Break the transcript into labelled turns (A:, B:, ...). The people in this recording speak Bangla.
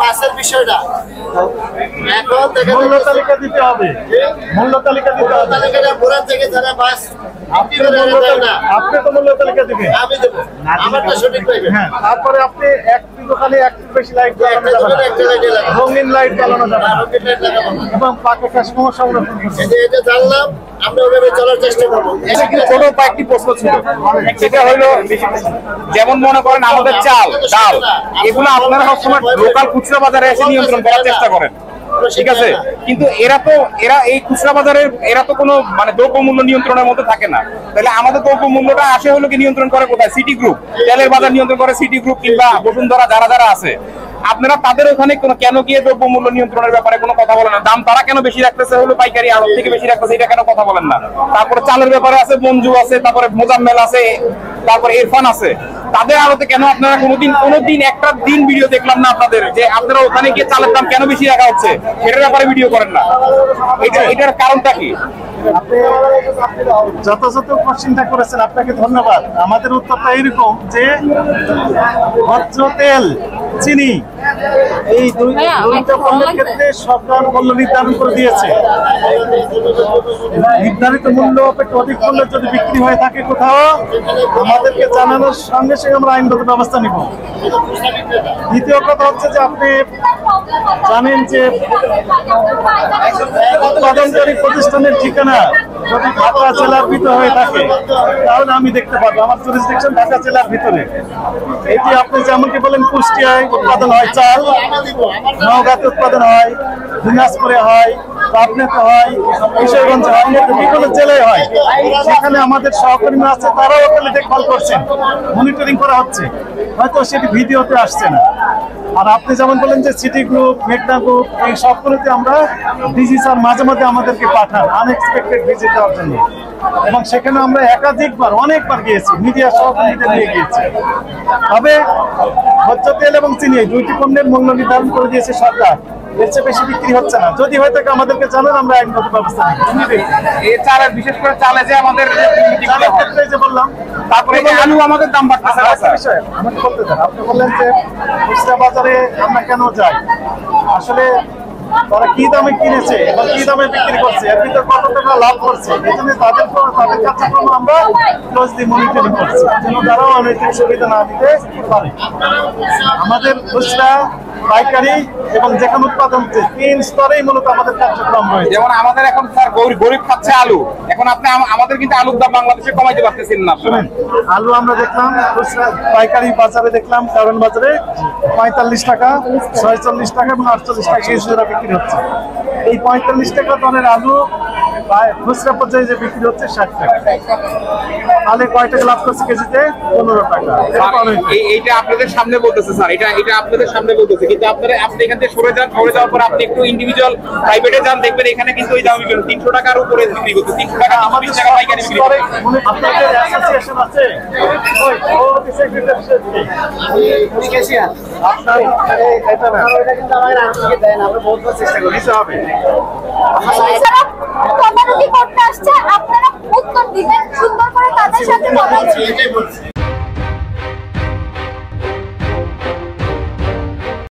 A: বাসের বিষয়টা এখন
B: মূল্য তালিকা দিতে হবে, মূল্য তালিকা দিতে হবে।
A: তালিকাটা ঘোরা থেকে যারা বাস
B: আপনি তো মূল্য তালিকা দিবেন,
A: আমি দেবো আমারটা সঠিক পাইবে।
B: হ্যাঁ, তারপরে আপনি একটু দোকানে একটু বেশি লাইট জ্বালানো যাবে না, রঙিন লাইট জ্বালানো যাবে না, এবং পাকে কাস্টমার সংরক্ষণ করতে হবে।
A: এটা জানলাম, আমরা ওভাবে চলার চেষ্টা করবো।
C: ছোট কয়েকটি প্রশ্ন ছিল, সেটা হলো যেমন মনে করেন আমাদের চাল ডাল এগুলো আপনারা সবসময় লোকাল খুচরা বাজারে এসে নিয়ন্ত্রণ করার চেষ্টা করেন, ঠিক আছে, কিন্তু এরা এই খুচরা বাজারের এরা তো কোনো মানে দ্রব্যমূল্য নিয়ন্ত্রণের মধ্যে থাকে না। তাহলে আমাদের দ্রব্যমূল্যটা আসে হলো কি নিয়ন্ত্রণ করে কোথায়? সিটি গ্রুপ, তেলের বাজার নিয়ন্ত্রণ করে সিটি গ্রুপ কিংবা বসুন্ধরা, যারা যারা আছে। আপনারা তাদের ওখানে কেন গিয়ে দ্রব্যমূল্য নিয়ন্ত্রণের ব্যাপারে কোনো কথা বলেন না? দাম তারা কেন বেশি রাখতেছে হলো পাইকারি আড়ত থেকে বেশি রাখতেছে, এটা কেন কথা বলেন না? তারপরে চালের ব্যাপারে আছে মঞ্জু আছে, তারপরে মোজাম্মেল আছে, তারপরে ইরফান আছে, তাদের আড়তে কেন আপনারা কোনোদিন একটা দিন ভিডিও দেখলাম না আপনাদের যে আপনারা ওখানে গিয়ে চালের দাম কেন বেশি রাখা হচ্ছে সেটার ব্যাপারে ভিডিও করেন না? এটার কারণটা কি?
B: আপনি যথাযথ কোশ্চেনটা করেছেন, আপনাকে ধন্যবাদ। আমাদের উত্তরটা এইরকম যে ভোজ্য তেল, চিনি এই দুইটা পণ্যের ক্ষেত্রে সরকার মূল্য নির্ধারণ করে দিয়েছে। নির্ধারিত মূল্য অপেক্ষা অধিক মূল্যে যদি বিক্রি হয়ে থাকে কোথাও, আমাদেরকে জানানোর সঙ্গে সঙ্গে আমরা আইনগত ব্যবস্থা নিব। দ্বিতীয় কথা হচ্ছে যে আপনি জানেন যে উৎপাদনকারী প্রতিষ্ঠানের ঠিকানা যদি ঢাকা জেলার ভিতরে হয়ে থাকে তাহলে আমি দেখতে পাবো আমার জুরিসডিকশন ঢাকা জেলার ভিতরে। এই যে আপনি যেমনকি বলেন কুষ্টিয়ায় উৎপাদন হয় চাল, নওগাঁতে উৎপাদন হয়, দিনাজপুরে হয়, পাবনাতে হয়, কিশোরগঞ্জে হয়, বিভিন্ন জেলায় হয়। সেখানে আমাদের সহকর্মীরা আছে, তারাও ওখানে দেখভাল করছেন, মনিটরিং করা হচ্ছে, হয়তো সেটি ভিডিওতে আসছে না। আর আপনি যেমন বলেন যে সিটি গ্রুপ, মেঘনা গ্রুপ, এই সবগুলোতে আমরা ডিজি স্যার মাঝে মাঝে আমাদেরকে পাঠান আনএক্সপেক্টেড ভিজিট দেওয়ার জন্য, এবং সেখানে আমরা একাধিকবার অনেকবার গিয়েছি, মিডিয়া সহকর্মীদের নিয়ে গিয়েছি। তবে ভোজ্য তেল এবং চিনি এই দুইটি পণ্যের মূল্য নির্ধারণ করে দিয়েছে সরকার, এর চেয়ে বেশি বিক্রি হচ্ছে না। যদি হয়ে থাকে আমাদেরকে জানান, আমরা আইনগত ব্যবস্থা নিব।
C: এই চালের বিশেষ করে চালে যে আমাদের
B: চালের ক্ষেত্রে যে বললাম,
C: তারপরে আলু আমাদের দাম বাড়তেছে।
B: আমাকে বলতে দেন, আপনি বললেন যে খুচরা বাজারে আমরা কেন যাই, আসলে তারা কি দামে কিনেছে এবং কি দামে বিক্রি করছে, এর ভিতরে কত টাকা লাভ করছে, এই জন্য তাদের কার্যক্রম আমরা ক্লোজলি মনিটরিং করছি, যেন তারাও অনৈতিক সুবিধা না দিতে পারে। আমাদের খুচরা, পাইকারি এবং যেখানে উৎপাদন হচ্ছে তিন স্তরেই মূলত আমাদের কার্যক্রম রয়েছে।
C: যেমন আমাদের এখন স্যার গরিব খাচ্ছে আলু, এখন আপনি আমাদের কিন্তু আলুর দাম বাংলাদেশে কমাইতে পারতেছেন না।
B: শুনেন, আলু আমরা দেখলাম খুচরা পাইকারি বাজারে দেখলাম কারণ বাজারে 45 টাকা, 46 টাকা এবং 48 টাকা কেজি বিক্রি হচ্ছে। এই 45 টাকা টনের আলু খুচরা পর্যায়ে যে বিক্রি হচ্ছে 60 টাকা, তাহলে কয় টাকা লাভ করছে কেজিতে? 15 টাকা।
C: এইটা আপনাদের সামনে বলতেছে স্যার, এটা আপনাদের সামনে বলতেছে, কিন্তু আপনি এখান থেকে সরে যাওয়ার পর আপনি একটু ইন্ডিভিজুয়াল প্রাইভেটে যান, দেখবেন এখানে কিন্তু ওই দাম 300 টাকার উপরে বিক্রি করতে, 300 টাকা আমাদের টাকা পাইকারি বিক্রি করে।
B: আপনাদের অ্যাসোসিয়েশন আছে, ওই সেক্রেটারি আপনার এটা না, এটা কিন্তু আমাদের আজকে দেন, আমরা বহুত চেষ্টা করি হবে।
D: তদারকি করতে আসছে, আপনারা উত্তর দিবেন সুন্দর করে, তাদের সাথে কথা বলছি।